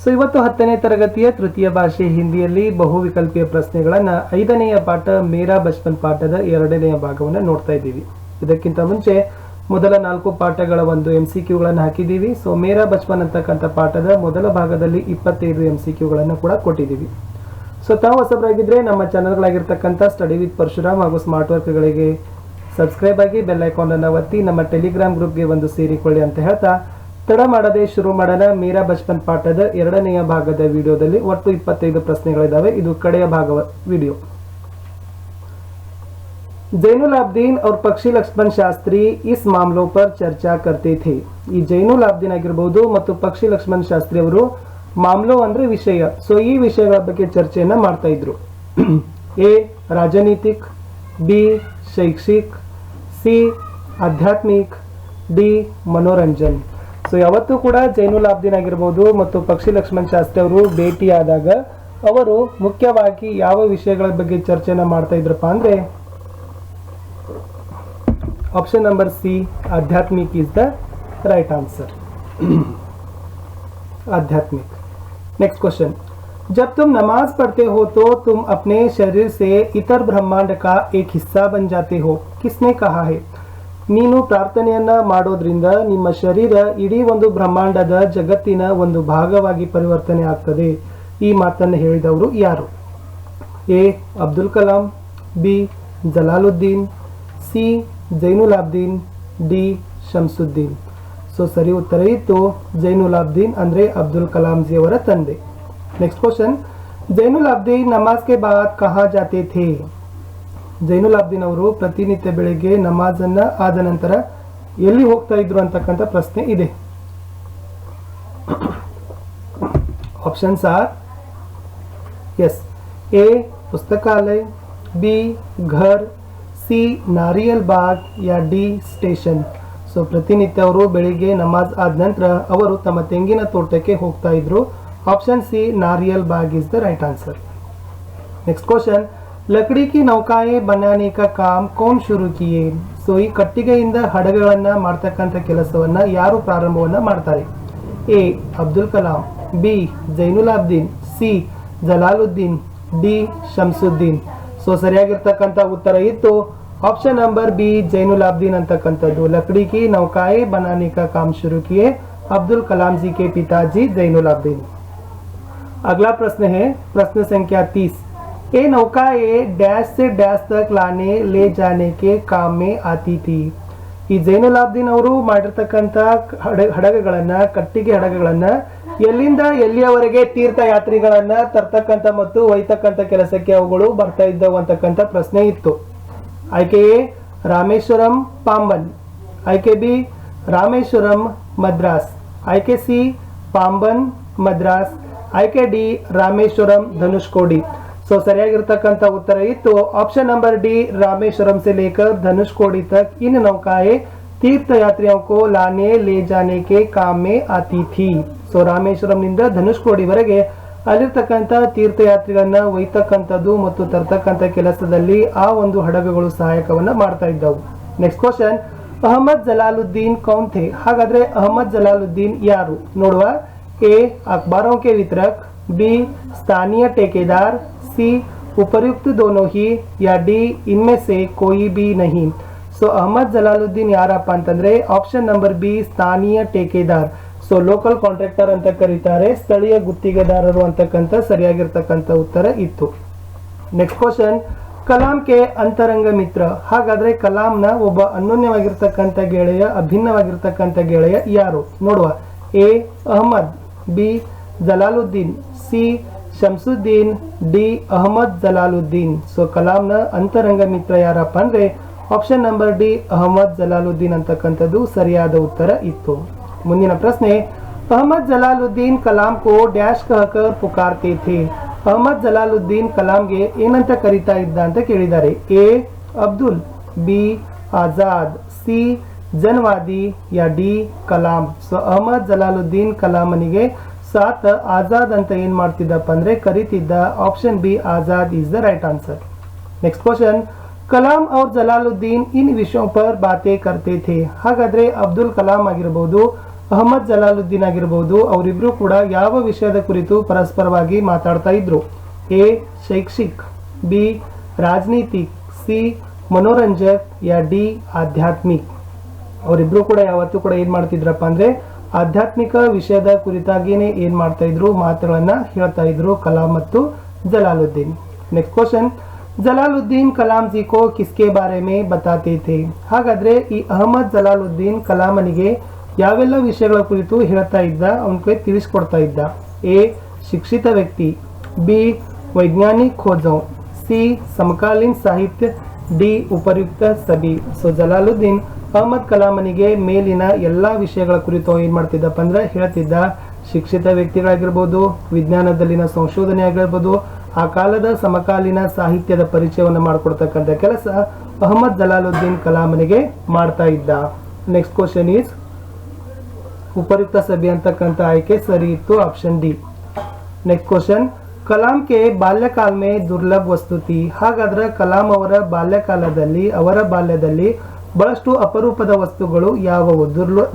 So ಇವತ್ತು 10ನೇ ತರಗತಿಯ ತೃತೀಯ ಭಾಷೆ ಹಿಂದಿಯಲ್ಲಿ ಬಹುವಿಕಲ್ಪೀಯ ಪ್ರಶ್ನೆಗಳನ್ನು 5ನೆಯ ಪಾಠ ಮೇರಾ ಬಚ್ಪನ್ ಪಾಠದ 2ನೆಯ ಭಾಗವನ್ನು ನೋಡ್ತಾ ಇದ್ದೀವಿ. ಇದಕ್ಕಿಂತ ಮುಂಚೆ ಮೊದಲ 4 ಪಾಠಗಳ ಒಂದು MCQಗಳನ್ನು ಹಾಕಿದ್ದೀವಿ. ಸೊ ಮೇರಾ ಬಚ್ಪನ್ ಅಂತಕ್ಕಂಥ ಪಾಠದ ಮೊದಲ ಭಾಗದಲ್ಲಿ 25 MCQಗಳನ್ನು ಕೂಡ ಕೊಟ್ಟಿದ್ದೀವಿ. ಸೊ ತಾವು ಹೊಸಬರಾಗಿದ್ದರೆ ನಮ್ಮ ಚಾನಲ್ಗಳಾಗಿರ್ತಕ್ಕಂಥ ಸ್ಟಡಿ ವಿತ್ ಪರಶುರಾಮ್ ಹಾಗೂ ಸ್ಮಾರ್ಟ್ ವರ್ಕ್ಗಳಿಗೆ ಸಬ್ಸ್ಕ್ರೈಬ್ ಆಗಿ ಬೆಲ್ ಐಕಾನ್ ಅನ್ನು ಒತ್ತಿ ನಮ್ಮ ಟೆಲಿಗ್ರಾಮ್ ಗ್ರೂಪ್ಗೆ ಒಂದು ಸೇರಿಕೊಳ್ಳಿ ಅಂತ ಹೇಳ್ತಾ ತಡ ಮಾಡದೆ ಶುರು ಮಾಡೋಣ. ಮೇರಾ ಬಚ್ಪನ್ ಪಾಠದ 2ನೆಯ ಭಾಗದ ವಿಡಿಯೋದಲ್ಲಿ ಒಟ್ಟು 25 ಪ್ರಶ್ನೆಗಳಿದ್ದಾವೆ. ಇದು ಕಡೆಯ ಭಾಗ ವಿಡಿಯೋ. जैनुल आब्दीन और पक्षी लक्ष्मण शास्त्री इस मामलों पर चर्चा करते थे. ಈ ಜೈನುಲ್ ಆಬ್ದೀನ್ ಆಗಿರಬಹುದು ಮತ್ತು ಪಕ್ಷಿ ಲಕ್ಷ್ಮಣ್ ಶಾಸ್ತ್ರಿ ಅವರು ಮಾಮ್ಲೋ ಅಂದ್ರೆ ವಿಷಯ, ಸೊ ಈ ವಿಷಯಗಳ ಬಗ್ಗೆ ಚರ್ಚೆಯನ್ನ ಮಾಡ್ತಾ ಇದ್ರು. ಎ ರಾಜನೀತಿಕ್, ಬಿ ಶೈಕ್ಷಿಕ್, ಸಿ ಆಧ್ಯಾತ್ಮಿಕ್, ಡಿ ಮನೋರಂಜನ್. ಸೊ ಯಾವತ್ತೂ ಕೂಡ ಜೈನುಲ್ ಆಬ್ದೀನ್ ಆಗಿರಬಹುದು ಮತ್ತು ಪಕ್ಷಿ ಲಕ್ಷ್ಮಣ್ ಶಾಸ್ತ್ರಿ ಅವರು ಭೇಟಿಯಾದಾಗ ಅವರು ಮುಖ್ಯವಾಗಿ ಯಾವ ವಿಷಯಗಳ ಬಗ್ಗೆ ಚರ್ಚೆಯನ್ನ ಮಾಡ್ತಾ ಇದ್ರಪ್ಪ ಅಂದ್ರೆ ऑप्शन नंबर सी आध्यात्मिक इज द राइट आंसर. आध्यात्मिक. Next question. जब तुम नमाज पढ़ते हो तो तुम अपने शरीर से इतर ब्रह्मांड का एक हिस्सा बन जाते हो. किसने कहा है? ನೀನು ಪ್ರಾರ್ಥನೆಯನ್ನ ಮಾಡೋದ್ರಿಂದ ನಿಮ್ಮ ಶರೀರ ಇಡೀ ಒಂದು ಬ್ರಹ್ಮಾಂಡದ ಜಗತ್ತಿನ ಒಂದು ಭಾಗವಾಗಿ ಪರಿವರ್ತನೆ ಆಗ್ತದೆ. ಈ ಮಾತನ್ನು ಹೇಳಿದವರು ಯಾರು? A Abdul Kalam, B Jalaluddin, C Zainul Abdeen, D Shamsuddin. So ಸರಿ ಉತ್ತರ ಇತ್ತು ಜೈನುಲ್ ಆಬ್ದೀನ್ ಅಂದ್ರೆ ಅಬ್ದುಲ್ ಕಲಾಂ ಜಿ ಅವರ ತಂದೆ. Next question. ಜೈನುಲ್ ಆಬ್ದೀನ್ ನಮಾಜ್ ಕೆ ಬಾದ್ ಕಹಾ ಜಾತೆ ಥೇ? ಜೈನುಲ್ ಆಬ್ದೀನ್ ಅವರು ಪ್ರತಿನಿತ್ಯ ಬೆಳಿಗ್ಗೆ ನಮಾಜನ್ನ ಆದ ನಂತರ ಎಲ್ಲಿ ಹೋಗ್ತಾ ಇದ್ರು ಅಂತಕ್ಕಂಥ ಪ್ರಶ್ನೆ ಇದೆ. ಆಪ್ಷನ್ಸ್ ಆರ್ ಎಸ್ ಎ ಪುಸ್ತಕಾಲಯ, ಬಿ ಘರ್, ಸಿ ನಾರಿಯಲ್ ಬಾಗ್ ಯಾ ಡಿ ಸ್ಟೇಷನ್. ಸೊ ಪ್ರತಿನಿತ್ಯ ಅವರು ಬೆಳಿಗ್ಗೆ ನಮಾಜ್ ಆದ ನಂತರ ಅವರು ತಮ್ಮ ತೆಂಗಿನ ತೋಟಕ್ಕೆ ಹೋಗ್ತಾ ಇದ್ರು. ಆಪ್ಷನ್ ಸಿ ನಾರಿಯಲ್ ಬಾಗ್ is the right answer. Next question. ಲಕಡಿ ಕಿ ನೌಕಾಯೆ ಬನಾನೆ ಕಾ ಕಾಮ್ ಕೌನ್ ಶುರು ಕಿಯೆ? ಸೊ ಈ ಕಟ್ಟಿಗೆಯಿಂದ ಹಡಗುಗಳನ್ನ ಮಾಡ್ತಕ್ಕಂಥ ಕೆಲಸವನ್ನ ಯಾರು ಪ್ರಾರಂಭವನ್ನ ಮಾಡ್ತಾರೆ? A Abdul Kalam, B Zainul Abdeen, C Jalaluddin, D Shamsuddin. So ಸರಿಯಾಗಿರ್ತಕ್ಕಂಥ ಉತ್ತರ ಇತ್ತು option number B Zainul Abdeen ಅಂತಕ್ಕಂಥದ್ದು. लकड़ी की नौकाएं बनाने का काम शुरू किए अब्दुल कलाम जी के पिताजी जैनुल आब्दीन. अगला प्रश्न है प्रश्न संख्या 30. ये नौकाएं डैश से डैश तक लाने ले जाने के काम में आती थी. ಈ ಜೈನುಲ್ ಆಬ್ದೀನ್ ಅವರು ಮಾಡಿರ್ತಕ್ಕಂಥ ಹಡಗುಗಳನ್ನ ಕಟ್ಟಿಗೆ ಹಡಗುಗಳನ್ನ ಎಲ್ಲಿಂದ ಎಲ್ಲಿಯವರೆಗೆ ತೀರ್ಥಯಾತ್ರಿಗಳನ್ನ ತರ್ತಕ್ಕಂಥ ಮತ್ತು ಒಯ್ತಕ್ಕಂಥ ಕೆಲಸಕ್ಕೆ ಅವುಗಳು ಬರ್ತಾ ಇದ್ದವು ಅಂತಕ್ಕಂಥ ಪ್ರಶ್ನೆ ಇತ್ತು. ಆಯ್ಕೆ ಎ ರಾಮೇಶ್ವರಂ ಪಾಂಬನ್, ಆಯ್ಕೆ ಬಿ ರಾಮೇಶ್ವರಂ ಮದ್ರಾಸ್, ಆಯ್ಕೆ ಸಿ ಪಾಂಬನ್ ಮದ್ರಾಸ್, ಆಯ್ಕೆ ಡಿ ರಾಮೇಶ್ವರಂ ಧನುಷ್ಕೋಡಿ. ಸೊ ಸರಿಯಾಗಿರ್ತಕ್ಕಂಥ ಉತ್ತರ ಇತ್ತು ऑप्शन नंबर डी रामेश्वरम से लेकर धनुषकोडी तक इन नौकाएं तीर्थयात्रियों को लाने ले जाने के काम में आती थी. ಸೊ ರಾಮೇಶ್ವರಂ ನಿಂದ ಧನುಷ್ಕೋಡಿವರೆಗೆ ಅಲ್ಲಿರ್ತಕ್ಕಂಥ ತೀರ್ಥಯಾತ್ರಿಗಳನ್ನ ಒಯ್ತಕ್ಕಂಥದ್ದು ಮತ್ತು ತರ್ತಕ್ಕಂಥ ಕೆಲಸದಲ್ಲಿ ಆ ಒಂದು ಹಡಗುಗಳು ಸಹಾಯಕವನ್ನ ಮಾಡ್ತಾ ಇದ್ದವು. Next question. ಅಹಮದ್ ಜಲಾಲುದ್ದೀನ್ ಕೌನ್ ಥೆ? ಹಾಗಾದ್ರೆ ಅಹಮದ್ ಜಲಾಲುದ್ದೀನ್ ಯಾರು ನೋಡುವ. ಎ ಅಖಬಾರೋं के वितरक, बी स्थानीय ठेकेदार, सी उपर्युक्त दोनों ही, या डी इनमें से कोई भी नहीं. ಸೊ ಅಹಮದ್ ಜಲಾಲುದ್ದೀನ್ ಯಾರಪ್ಪ ಅಂತಂದ್ರೆ ಆಪ್ಷನ್ ನಂಬರ್ ಬಿ ಸ್ಥಾನೀಯ ठेकेदार. ಸೊ ಲೋಕಲ್ ಕಾಂಟ್ರಾಕ್ಟರ್ ಅಂತ ಕರೀತಾರೆ, ಸ್ಥಳೀಯ ಗುತ್ತಿಗೆದಾರರು ಅಂತಕ್ಕಂಥ ಸರಿಯಾಗಿರ್ತಕ್ಕಂಥ ಉತ್ತರ ಇತ್ತು. Next question. ಕಲಾಂ ಕೆ ಅಂತರಂಗ ಮಿತ್ರ? ಹಾಗಾದ್ರೆ ಕಲಾಂನ ಒಬ್ಬ ಅನ್ಯೋನ್ಯವಾಗಿರ್ತಕ್ಕಂಥ ಗೆಳೆಯ, ಅಭಿನ್ನವಾಗಿರ್ತಕ್ಕಂಥ ಗೆಳೆಯ ಯಾರು ನೋಡುವ. A Ahmad, B Jalaluddin, C Shamsuddin, D Ahmad Jalaluddin. So ಕಲಾಂನ ಅಂತರಂಗ ಮಿತ್ರ ಯಾರಪ್ಪ ಅಂದ್ರೆ option number D Ahmad Jalaluddin ಅಂತಕ್ಕಂಥದ್ದು ಸರಿಯಾದ ಉತ್ತರ ಇತ್ತು. ಮುಂದಿನ ಪ್ರಶ್ನೆ. ಅಹಮದ್ ಜಲಾಲುದ್ದೀನ್ ಕಲಾಂ ಕೋ ಡ್ಯಾಶ್ ಕಹಕರ್ ಪುಕಾರ್ತೆ ಥೆ? ಅಹಮದ್ ಜಲಾಲುದ್ದೀನ್ ಕಲಾಂಗೆ ಏನಂತ ಕರೀತಾ ಇದ್ದ ಅಂತ ಕೇಳಿದ್ದಾರೆ. A Abdul, B Azad, C ಜನವಾದಿ, ಯಾ ಡಿ ಕಲಾಂ. ಸೊ ಅಹಮದ್ ಜಲಾಲುದ್ದೀನ್ ಕಲಾಮನಿಗೆ ಸಾತ್ ಆಜಾದ್ ಅಂತ ಏನ್ ಮಾಡ್ತಿದ್ದಪ್ಪ ಅಂದ್ರೆ ಕರೀತಿದ್ದ. Option B Azad is the right answer. Next question. Kalam और जलालुद्दीन इन विषयों पर बातें करते थे? ಹಾಗಾದ್ರೆ ಅಬ್ದುಲ್ ಕಲಾಂ ಆಗಿರಬಹುದು ಅಹಮದ್ ಜಲಾಲುದ್ದೀನ್ ಆಗಿರಬಹುದು, ಅವರಿಬ್ರು ಕೂಡ ಯಾವ ವಿಷಯದ ಕುರಿತು ಪರಸ್ಪರವಾಗಿ ಮಾತಾಡ್ತಾ ಇದ್ರು? ಎ ಶೈಕ್ಷಿಕ್, ಬಿ ರಾಜನೀತಿಕ್, ಸಿ ಮನೋರಂಜಕ್, ಯಾ ಡಿ ಆಧ್ಯಾತ್ಮಿಕ್. ಅವರಿಬ್ರು ಕೂಡ ಯಾವತ್ತೂ ಕೂಡ ಏನ್ ಮಾಡ್ತಿದ್ರಪ್ಪ ಅಂದ್ರೆ ಆಧ್ಯಾತ್ಮಿಕ ವಿಷಯದ ಕುರಿತಾಗಿನೇ ಏನ್ ಮಾಡ್ತಾ ಇದ್ರು, ಮಾತುಗಳನ್ನ ಹೇಳ್ತಾ ಇದ್ರು ಕಲಾಂ ಮತ್ತು ಜಲಾಲುದ್ದೀನ್. ನೆಕ್ಸ್ಟ್ ಕ್ವಶನ್, ಜಲಾಲುದ್ದೀನ್ ಕಲಾಂ ಜಿ ಕೋ ಕಿಸ್ಕೆ ಬಾರೆ ಮೇ ಬತಾತೆ ಥೆ? ಹಾಗಾದ್ರೆ ಈ ಅಹಮದ್ ಜಲಾಲುದ್ದೀನ್ ಕಲಾಮನಿಗೆ ಯಾವೆಲ್ಲ ವಿಷಯಗಳ ಕುರಿತು ಹೇಳ್ತಾ ಇದ್ದ, ಅವನಿಗೆ ತಿಳಿಸ್ಕೊಡ್ತಾ ಇದ್ದ? ಎ ಶಿಕ್ಷಿತ ವ್ಯಕ್ತಿ, ಬಿ ವೈಜ್ಞಾನಿಕ खोजों, ಸಿ ಸಮಕಾಲೀನ ಸಾಹಿತ್ಯ, ಡಿ ಉಪಯುಕ್ತ ಸಭಿ. ಸೊ ಜಲಾಲುದ್ದೀನ್ ಅಹಮದ್ ಕಲಾಮನಿಗೆ ಮೇಲಿನ ಎಲ್ಲಾ ವಿಷಯಗಳ ಕುರಿತು ಏನ್ ಮಾಡ್ತಿದ್ದಪ್ಪ ಅಂದ್ರೆ ಹೇಳ್ತಿದ್ದ. ಶಿಕ್ಷಿತ ವ್ಯಕ್ತಿಗಳಾಗಿರ್ಬೋದು, ವಿಜ್ಞಾನದಲ್ಲಿನ ಸಂಶೋಧನೆ ಆಗಿರ್ಬೋದು, ಆ ಕಾಲದ ಸಮಕಾಲೀನ ಸಾಹಿತ್ಯದ ಪರಿಚಯವನ್ನು ಮಾಡಿಕೊಡ್ತಕ್ಕಂಥ ಕೆಲಸ ಅಹಮದ್ ಜಲಾಲುದ್ದೀನ್ ಕಲಾಮನಿಗೆ ಮಾಡ್ತಾ ಇದ್ದ. ನೆಕ್ಸ್ಟ್ ಕ್ವಶನ್ ಈಸ್ ಉಪಯುಕ್ತ ಸಭೆ ಅಂತಕ್ಕಂಥ ಆಯ್ಕೆ ಸರಿ ಇತ್ತು, option D. Next question, Kalam ಕೆ ಬಾಲ್ಯಕಾಲ ಮೇ ದುರ್ಲಭ ವಸ್ತು ಥಿ? ಹಾಗಾದ್ರೆ ಕಲಾಂ ಅವರ ಬಾಲ್ಯದಲ್ಲಿ ಬಹಳಷ್ಟು ಅಪರೂಪದ ವಸ್ತುಗಳು ಯಾವುವು?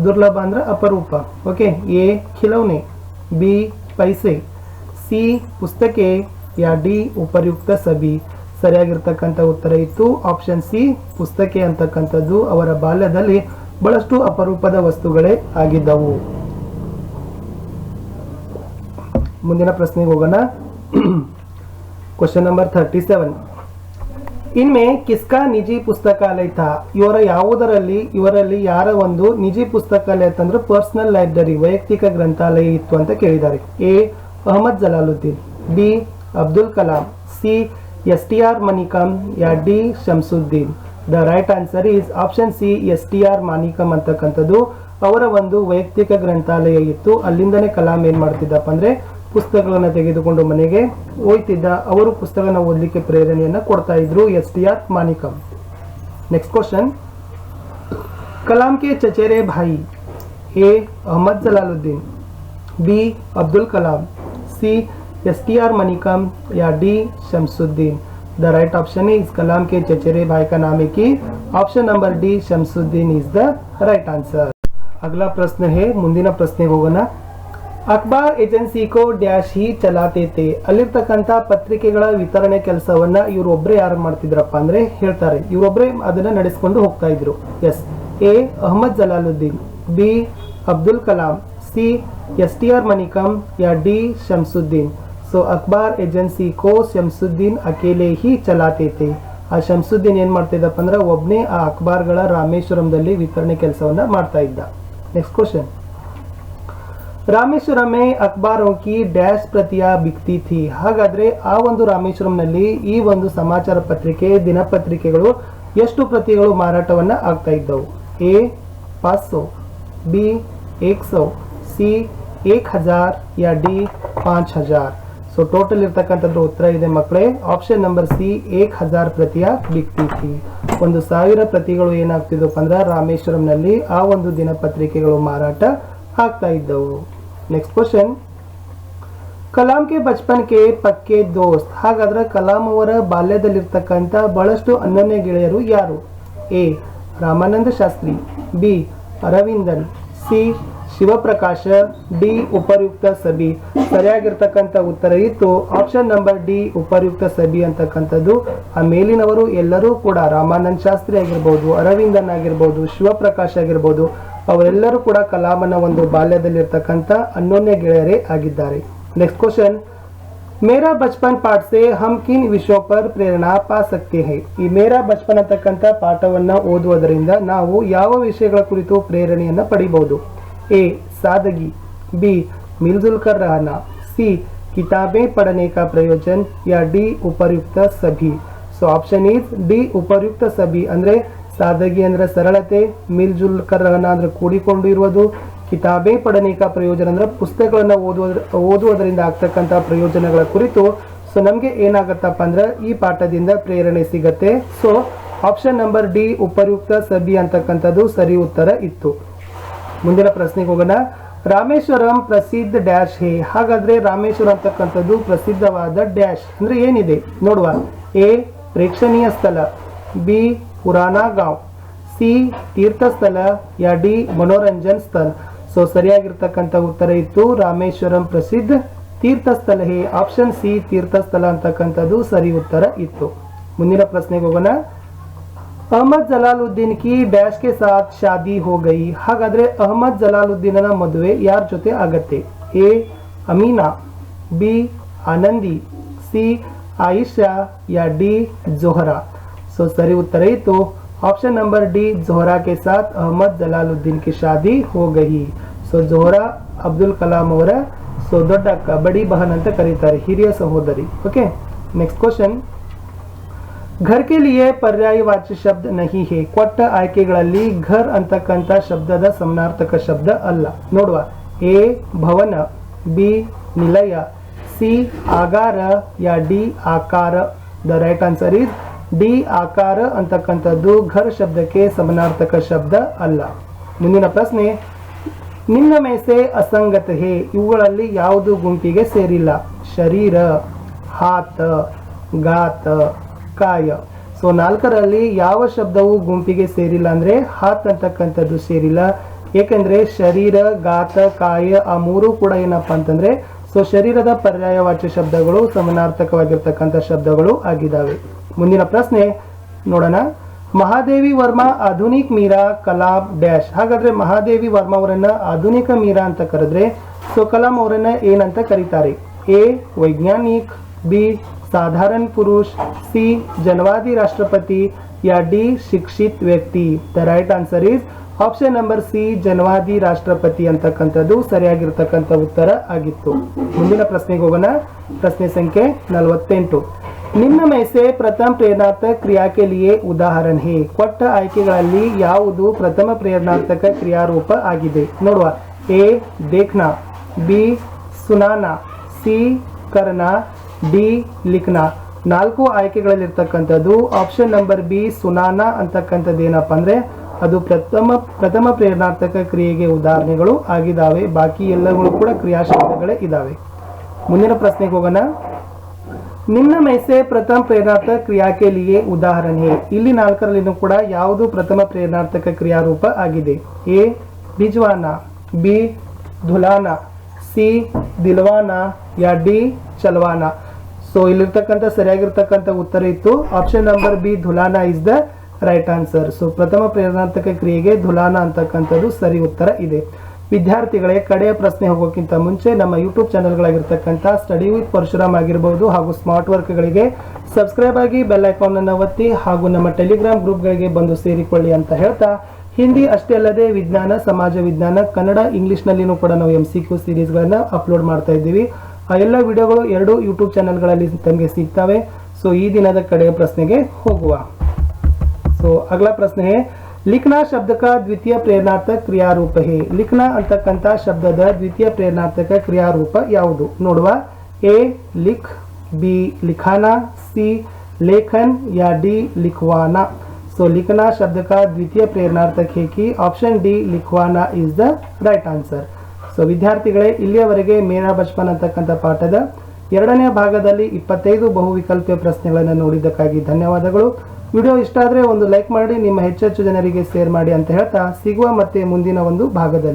ದುರ್ಲಭ ಅಂದ್ರೆ ಅಪರೂಪ. ಓಕೆ, ಎ ಖಿಲೌನೆ, ಬಿ ಪೈಸೆ, ಸಿ ಪುಸ್ತಕೆ, ಯಾ ಡಿ ಉಪಯುಕ್ತ ಸಭಿ. ಸರಿಯಾಗಿರ್ತಕ್ಕಂಥ ಉತ್ತರ ಇತ್ತು ಆಪ್ಷನ್ ಸಿ, ಪುಸ್ತಕೆ ಅಂತಕ್ಕಂಥದ್ದು ಅವರ ಬಾಲ್ಯದಲ್ಲಿ ಬಹಳಷ್ಟು ಅಪರೂಪದ ವಸ್ತುಗಳೇ ಆಗಿದ್ದವು. ಮುಂದಿನ ಪ್ರಶ್ನೆಗೆ ಹೋಗೋಣ. ಕ್ವಶನ್ ನಂಬರ್ 37, ಇನ್ಮೆ ಕಿಸ್ಕಾ ನಿಜಿ ಪುಸ್ತಕಾಲಯ ಥಾ? ಇವರಲ್ಲಿ ಯಾರ ಒಂದು ನಿಜಿ ಪುಸ್ತಕಾಲಯ ಅಂತಂದ್ರೆ ಪರ್ಸನಲ್ ಲೈಬ್ರರಿ, ವೈಯಕ್ತಿಕ ಗ್ರಂಥಾಲಯ ಇತ್ತು ಅಂತ ಕೇಳಿದ್ದಾರೆ. A Ahmad Jalaluddin, B Abdul Kalam, C STR Manickam, ಯಾ D Shamsuddin. The right answer is option C, STR Manickam ಅಂತಕ್ಕಂಥದ್ದು ಅವರ ಒಂದು ವೈಯಕ್ತಿಕ ಗ್ರಂಥಾಲಯ ಇತ್ತು. ಅಲ್ಲಿಂದನೇ ಕಲಾಂ ಏನ್ ಮಾಡ್ತಿದ್ದಪ್ಪ ಅಂದ್ರೆ ಪುಸ್ತಕಗಳನ್ನ ತೆಗೆದುಕೊಂಡು ಮನೆಗೆ ಹೋಯ್ತಿದ್ದ. ಅವರು ಪುಸ್ತಕನ ಓದಲಿಕ್ಕೆ ಪ್ರೇರಣೆಯನ್ನ ಕೊಡ್ತಾ ಇದ್ರು, STR Manickam. Next question, Kalam ಕೆ ಚಚೇರೆ ಭಾಯಿ? A Ahmad Jalaluddin, B Abdul Kalam, C STR Manickam, या D Shamsuddin. The right option is Kalam के चचेरे भाई का नाम है कि option number D Shamsuddin is the right answer. अगला प्रश्न है, ಮುಂದಿನ ಪ್ರಶ್ನೆಗೆ ಹೋಗೋಣ. ಅಖಬಾರ್ ಏಜೆನ್ಸಿ ಕೋ ಡ್ಯಾಶ್ ಹಿ ಚಲಾತೆ ಥೆ? ಅಲ್ಲಿರ್ತಕ್ಕಂಥ ಪತ್ರಿಕೆಗಳ ವಿತರಣೆ ಕೆಲಸವನ್ನ ಇವರೊಬ್ಬರೇ ಯಾರು ಮಾಡ್ತಿದ್ರಪ್ಪ ಅಂದ್ರೆ ಹೇಳ್ತಾರೆ, ಇವರೊಬ್ಬರೇ ಅದನ್ನ ನಡೆಸಿಕೊಂಡು ಹೋಗ್ತಾ ಇದ್ರು. Yes, A Ahmad Jalaluddin, B Abdul Kalam, C STR Manickam, ಯಾ ಡಿ ಶಂಸುದ್ದೀನ್. ಸೊ ಅಖಬಾರ್ ಏಜೆನ್ಸಿ ಕೋ ಶಂಸುದ್ದೀನ್ ಅಕೇಲೆ ಹಿ ಚಲಾತೆ ಥೆ. ಆ ಶಂಸುದ್ದೀನ್ ಏನ್ ಮಾಡ್ತಿದ್ದಪ್ಪ ಅಂದ್ರೆ ಒಬ್ಬನೇ ಆ ಅಖಬಾರ್ಗಳ ರಾಮೇಶ್ವರಂದಲ್ಲಿ ವಿತರಣೆ ಕೆಲಸವನ್ನ ಮಾಡ್ತಾ ಇದ್ದ. ನೆಕ್ಸ್ಟ್ ಕ್ವಶನ್, ರಾಮೇಶ್ವರಂ ಮೇ ಅಖಬಾರೋं की ಡ್ಯಾಶ್ ಪ್ರತಿಯಾ ಬಿಕ್ತಿ ಥಿ? ಹಾಗಾದ್ರೆ ಆ ಒಂದು ರಾಮೇಶ್ವರಂನಲ್ಲಿ ಈ ಒಂದು ಸಮಾಚಾರ ಪತ್ರಿಕೆ, ದಿನಪತ್ರಿಕೆಗಳು ಎಷ್ಟು ಪ್ರತಿಗಳು ಮಾರಾಟವನ್ನ ಆಗ್ತಾ ಇದ್ದವು? ಎ 500, ಬಿ 100, ಸಿ 1000, ಯಾ ಡಿ 5000. ಸೊ ಟೋಟಲ್ ಇರ್ತಕ್ಕಂಥದ್ದು ಉತ್ತರ ಇದೆ ಮಕ್ಕಳೇ, ಆಪ್ಷನ್ ನಂಬರ್ ಸಿ, 1000 ಪ್ರತಿಯ ಬಿಕ್ತಿ ಥಿ. 1000 ಪ್ರತಿಗಳು ಏನಾಗ್ತಿದ್ವಪ್ಪ ಅಂದ್ರೆ ರಾಮೇಶ್ವರಂನಲ್ಲಿ ಆ ಒಂದು ದಿನಪತ್ರಿಕೆಗಳು ಮಾರಾಟ ಆಗ್ತಾ ಇದ್ದವು. ನೆಕ್ಸ್ಟ್ ಕ್ವಶನ್, ಕಲಾಂ ಕೆ ಬಚ್ಪನ್ ಕೆ ಪಕ್ಕೆ ದೋಸ್ತ್? ಹಾಗಾದ್ರೆ ಕಲಾಂ ಅವರ ಬಾಲ್ಯದಲ್ಲಿರ್ತಕ್ಕಂಥ ಬಹಳಷ್ಟು ಅನನ್ಯ ಗೆಳೆಯರು ಯಾರು? A Ramananda Shastri, B Aravindan, C Shivaprakash, D ಉಪಯುಕ್ತ ಸಭಿ. ಸರಿಯಾಗಿರ್ತಕ್ಕಂಥ ಉತ್ತರ ಇತ್ತು ಆಪ್ಷನ್ ನಂಬರ್ ಡಿ, ಉಪಯುಕ್ತ ಸಭಿ ಅಂತಕ್ಕಂಥದ್ದು. ಆ ಮೇಲಿನವರು ಎಲ್ಲರೂ ಕೂಡ ರಾಮಾನಂದ ಶಾಸ್ತ್ರಿ ಆಗಿರ್ಬೋದು, ಅರವಿಂದನ್ ಆಗಿರ್ಬೋದು, ಶಿವಪ್ರಕಾಶ್ ಆಗಿರ್ಬೋದು, ಅವರೆಲ್ಲರೂ ಕೂಡ ಕಲಾಮನ ಒಂದು ಬಾಲ್ಯದಲ್ಲಿರ್ತಕ್ಕಂಥ ಅನ್ಯೋನ್ಯ ಗೆಳೆಯರೇ ಆಗಿದ್ದಾರೆ. ನೆಕ್ಸ್ಟ್ ಕ್ವಶನ್, ಮೇರಾ ಬಚ್ಪನ್ ಪಾಠ ಸೆ ಹಮ್ ಕಿನ್ ವಿಷಯ ಪರ್ ಪ್ರೇರಣಾ ಪಾ ಸಕ್ತೆ ಹೈ? ಈ ಮೇರಾ ಬಚ್ಪನ್ ಅಂತಕ್ಕಂಥ ಪಾಠವನ್ನ ಓದುವುದರಿಂದ ನಾವು ಯಾವ ವಿಷಯಗಳ ಕುರಿತು ಪ್ರೇರಣೆಯನ್ನ ಪಡಿಬಹುದು? ए सादगी, बी मिलजुल कर रहना, सी किताबें पढ़ने का प्रयोजन, या डी उपर्युक्त सभी. सो ऑप्शन इज डी उपर्युक्त सभी. ಅಂದ್ರೆ ಸಾದಗಿ ಅಂದ್ರೆ ಸರಳತೆ, ಮಿಲ್ಜುಲ್ ಕರ್ ರಹನಾ ಅಂದ್ರೆ ಕೂಡಿಕೊಂಡು ಇರುವುದು, ಕಿತಾಬೆ ಪಡನೆ ಕಾ ಪ್ರಯೋಜನ ಅಂದ್ರೆ ಪುಸ್ತಕಗಳನ್ನ ಓದುವುದರಿಂದ ಆಗ್ತಕ್ಕಂಥ ಪ್ರಯೋಜನಗಳ ಕುರಿತು. ಸೊ ನಮಗೆ ಏನಾಗತ್ತಪ್ಪ ಅಂದ್ರೆ ಈ ಪಾಠದಿಂದ ಪ್ರೇರಣೆ ಸಿಗತ್ತೆ. ಸೊ ಆಪ್ಷನ್ ನಂಬರ್ ಡಿ, ಉಪಯುಕ್ತ ಸಭಿ ಅಂತಕ್ಕಂಥದ್ದು ಸರಿ ಉತ್ತರ ಇತ್ತು. ಮುಂದಿನ ಪ್ರಶ್ನೆಗೆ ಹೋಗೋಣ. ರಾಮೇಶ್ವರಂ ಪ್ರಸಿದ್ಧ ಡ್ಯಾಶ್ ಹೇ? ಹಾಗಾದ್ರೆ ರಾಮೇಶ್ವರ ಅಂತಕ್ಕಂಥದ್ದು ಪ್ರಸಿದ್ಧವಾದ ಡ್ಯಾಶ್ ಅಂದ್ರೆ ಏನಿದೆ ನೋಡುವ. ಎ ಪ್ರೇಕ್ಷಣೀಯ ಸ್ಥಳ, ಬಿ ಪುರಾಣ ಗಾಂವ್, ಸಿ ತೀರ್ಥಸ್ಥಳ, ಯಾ ಡಿ ಮನೋರಂಜನ್ ಸ್ಥಳ. ಸೊ ಸರಿಯಾಗಿರ್ತಕ್ಕಂಥ ಉತ್ತರ ಇತ್ತು ರಾಮೇಶ್ವರಂ ಪ್ರಸಿದ್ಧ ತೀರ್ಥಸ್ಥಳ ಹೇ. ಆಪ್ಷನ್ ಸಿ ತೀರ್ಥಸ್ಥಳ ಅಂತಕ್ಕಂಥದ್ದು ಸರಿ ಉತ್ತರ ಇತ್ತು. ಮುಂದಿನ ಪ್ರಶ್ನೆಗೆ ಹೋಗೋಣ. ಅಹಮದ್ ಜಲಾಲುದ್ದೀನ್ ಕಿ ಡ್ಯಾಶ್ ಕೆ ಸಾಥ್ ಶಾದಿ ಹೋ ಗಯಿ. ಹಾಗಾದ್ರೆ ಅಹಮದ್ ಜಲಾಲುದ್ದೀನನ ಮದುವೆ ಯಾರ ಜೊತೆ ಆಗತ್ತೆ? A Amina, B Anandi, C Ayesha या डी जोहरा. सो सही उत्तर इತ್ತು ಆಪ್ಷನ್ ನಂಬರ್ ಡಿ जोहरा के साथ अहमद जलालुद्दीन की शादी हो गई. सो जोहरा ಅಬ್ದುಲ್ ಕಲಾಂ ಅವರ ದೊಡ್ಡ ಅಕ್ಕ, ಬಡಿ ಬಹನ್ ಅಂತ ಕರೀತಾರೆ, ಹಿರಿಯ ಸಹೋದರಿ. Okay, next question. घर के लिए पर्यायवाची शब्द नहीं है. ಕೊಟ್ಟ ಆಯ್ಕೆಗಳಲ್ಲಿ घर ಅಂತಕ್ಕಂಥ ಶಬ್ದದ ಸಮಾನಾರ್ಥಕ ಶಬ್ದ ಅಲ್ಲ. ನೋಡುವ. ಎ ಭವನ, ಬಿ ನಿಲಯ, ಸಿ ಆಗಾರ या ಡಿ ಆಕಾರ. The right answer is D ಆಕಾರ ಅಂತಕ್ಕಂಥದ್ದು ಘರ್ ಶಬ್ದಕ್ಕೆ ಸಮಾನಾರ್ಥಕ ಶಬ್ದ ಅಲ್ಲ. ಮುಂದಿನ ಪ್ರಶ್ನೆ. ನಿನ್ನ ಮೇಸೆ ಅಸಂಗತ ಹೇ. ಇವುಗಳಲ್ಲಿ ಯಾವುದು ಗುಂಪಿಗೆ ಸೇರಿಲ್ಲ? ಶರೀರ, ಹಾತ, ಗಾತ, ಕಾಯ. ಸೊ ನಾಲ್ಕರಲ್ಲಿ ಯಾವ ಶಬ್ದವು ಗುಂಪಿಗೆ ಸೇರಿಲ್ಲ ಅಂದ್ರೆ ಹಾತ್ ಅಂತಕ್ಕಂಥದ್ದು ಸೇರಿಲ್ಲ. ಏಕೆಂದ್ರೆ ಶರೀರ, ಗಾತ, ಕಾಯ ಆ ಮೂರು ಕೂಡ ಏನಪ್ಪಾ ಅಂತಂದ್ರೆ ಶರೀರದ ಪರ್ಯಾಯವಾಚ್ಯ ಶಬ್ದಗಳು, ಸಮಾನಾರ್ಥಕವಾಗಿರ್ತಕ್ಕಂಥ ಶಬ್ದಗಳು ಆಗಿದ್ದಾವೆ. ಮುಂದಿನ ಪ್ರಶ್ನೆ ನೋಡೋಣ. ಮಹಾದೇವಿ ವರ್ಮಾ ಆಧುನಿಕ್ ಮೀರಾ ಕಲಾಂ ಡ್ಯಾಶ್. ಹಾಗಾದ್ರೆ ಮಹಾದೇವಿ ವರ್ಮಾ ಅವರನ್ನ ಆಧುನಿಕ ಮೀರಾ ಅಂತ ಕರೆದ್ರೆ ಕಲಾಂ ಅವರನ್ನ ಏನಂತ ಕರೀತಾರೆ? ಎ ವೈಜ್ಞಾನಿಕ್, ಬಿ साधारण पुरुष, सी जनवादी राष्ट्रपति या डी शिक्षित व्यक्ति. The right answer is option number C ಜನವಾದಿ ರಾಷ್ಟ್ರಪತಿ ಅಂತಕ್ಕಂಥದ್ದು ಸರಿಯಾಗಿರ್ತಕ್ಕಂಥ ಉತ್ತರ ಆಗಿತ್ತು. ಮುಂದಿನ ಪ್ರಶ್ನೆಗೆ ಹೋಗೋಣ. ಪ್ರಶ್ನೆ ಸಂಖ್ಯೆ 48. ನಿನ್ನ ಮೇಸೆ ಪ್ರಥಮ ಪ್ರೇರಣಾರ್ಥಕ ಕ್ರಿಯಾಕ್ಕೆ ಲಿಯೆ ಉದಾಹರಣೆ ಹೇ. ಕೊಟ್ಟ ಆಯ್ಕೆಗಳಲ್ಲಿ ಯಾವುದು ಪ್ರಥಮ ಪ್ರೇರಣಾರ್ಥಕ ಕ್ರಿಯಾರೂಪ ಆಗಿದೆ? ನೋಡುವ. ಎ ದೇಖ್ನಾ, ಬಿ ಸುನಾನಾ, ಸಿ ಕರ್ನಾ, ಡಿ ಲಿಖ್ನಾ. ನಾಲ್ಕು ಆಯ್ಕೆಗಳಲ್ಲಿರ್ತಕ್ಕಂಥದ್ದು ಆಪ್ಷನ್ ನಂಬರ್ ಬಿ ಸುನಾನಾ ಅಂತಕ್ಕಂಥದ್ದು ಏನಪ್ಪಾ ಅಂದ್ರೆ ಅದು ಪ್ರಥಮ ಪ್ರೇರಣಾರ್ಥಕ ಕ್ರಿಯೆಗೆ ಉದಾಹರಣೆಗಳು ಆಗಿದ್ದಾವೆ. ಬಾಕಿ ಎಲ್ಲಗಳು ಕೂಡ ಕ್ರಿಯಾಶಬ್ದಗಳೇ ಇದ್ದಾವೆ. ಮುಂದಿನ ಪ್ರಶ್ನೆಗೆ ಹೋಗೋಣ. ನಿನ್ನ ಮೈಸೆ ಪ್ರಥಮ ಪ್ರೇರಣಾರ್ಥಕ ಕ್ರಿಯಾಕ್ಕೆ ಲಿಯೆ ಉದಾಹರಣೆ. ಇಲ್ಲಿ ನಾಲ್ಕರಲ್ಲಿನೂ ಕೂಡ ಯಾವುದು ಪ್ರಥಮ ಪ್ರೇರಣಾರ್ಥಕ ಕ್ರಿಯಾರೂಪ ಆಗಿದೆ? ಎ ಭಿಜ್ವಾನಾ, ಬಿ ಧುಲಾನಾ, ಸಿ ದಿಲ್ವಾನಾ या ಡಿ ಚಲ್ವಾನಾ. ಸೊ ಇಲ್ಲಿರ್ತಕ್ಕಂಥ ಸರಿಯಾಗಿರ್ತಕ್ಕಂಥ ಉತ್ತರ ಇತ್ತು ಆಪ್ಷನ್ ನಂಬರ್ ಬಿ ಧುಲಾನಾ is the right answer. So ಪ್ರಥಮ ಪ್ರೇರಣಾರ್ಥಕ ಕ್ರಿಯೆಗೆ ಧುಲಾನಾ ಅಂತಕ್ಕಂಥದ್ದು ಸರಿ ಉತ್ತರ ಇದೆ. ವಿದ್ಯಾರ್ಥಿಗಳೇ, ಕಡೆಯ ಪ್ರಶ್ನೆ ಹೋಗೋಕ್ಕಿಂತ ಮುಂಚೆ ನಮ್ಮ ಯೂಟ್ಯೂಬ್ ಚಾನೆಲ್ಗಳಾಗಿರ್ತಕ್ಕಂಥ ಸ್ಟಡಿ ವಿತ್ ಪರಶುರಾಮ್ ಆಗಿರ್ಬೋದು ಹಾಗೂ ಸ್ಮಾರ್ಟ್ ವರ್ಕ್ಗಳಿಗೆ ಸಬ್ಸ್ಕ್ರೈಬ್ ಆಗಿ ಬೆಲ್ ಐಕಾನ್ ಅನ್ನು ಒತ್ತಿ ಹಾಗೂ ನಮ್ಮ ಟೆಲಿಗ್ರಾಮ್ ಗ್ರೂಪ್ಗಳಿಗೆ ಬಂದು ಸೇರಿಕೊಳ್ಳಿ ಅಂತ ಹೇಳ್ತಾ, ಹಿಂದಿ ಅಷ್ಟೇ ಅಲ್ಲದೆ ವಿಜ್ಞಾನ, ಸಮಾಜ ವಿಜ್ಞಾನ, ಕನ್ನಡ, ಇಂಗ್ಲಿಷ್ನಲ್ಲಿನೂ ಕೂಡ ನಾವು MCQ ಸೀರೀಸ್ಗಳನ್ನು ಅಪ್ಲೋಡ್ ಮಾಡ್ತಾ ಇದ್ದೀವಿ. ಆ ಎಲ್ಲ ವಿಡಿಯೋಗಳು 2 ಯೂಟ್ಯೂಬ್ ಚಾನೆಲ್ಗಳಲ್ಲಿ ತಮಗೆ ಸಿಗ್ತವೆ. ಸೊ ಈ ದಿನದ ಕಡೆಯ ಪ್ರಶ್ನೆಗೆ ಹೋಗುವ. ಸೊ ಅಗಲ ಪ್ರಶ್ನೆ है लिखना शब्द का द्वितीय प्रेरणार्थक क्रियारूप है. लिखना ಅಂತಕ್ಕಂಥ ಶಬ್ದದ ದ್ವಿತೀಯ ಪ್ರೇರಣಾರ್ಥಕ ಕ್ರಿಯಾರೂಪ ಯಾವುದು? ನೋಡುವ. ಎ ಲಿಖ್, ಬಿ लिखाना, सी लेखन या डी लिखवाना. सो लिखना शब्द का द्वितीय प्रेरणार्थक है कि ऑप्शन डी लिखवाना is the right answer. So ವಿದ್ಯಾರ್ಥಿಗಳೇ, ಇಲ್ಲಿಯವರೆಗೆ ಮೇರಾ ಬಚ್ಪನ್ ಅಂತಕ್ಕಂಥ ಪಾಠದ 2ನೇ ಭಾಗದಲ್ಲಿ 25 ಬಹುವಿಕಲ್ಪೀಯ ಪ್ರಶ್ನೆಗಳನ್ನು ನೋಡಿದ್ದಕ್ಕಾಗಿ ಧನ್ಯವಾದಗಳು. ವಿಡಿಯೋ ಇಷ್ಟ ಆದರೆ ಒಂದು ಲೈಕ್ ಮಾಡಿ, ನಿಮ್ಮ ಹೆಚ್ಚೆಚ್ಚು ಜನರಿಗೆ ಶೇರ್ ಮಾಡಿ ಅಂತ ಹೇಳ್ತಾ ಸಿಗುವ ಮತ್ತೆ ಮುಂದಿನ ಒಂದು ಭಾಗದಲ್ಲಿ.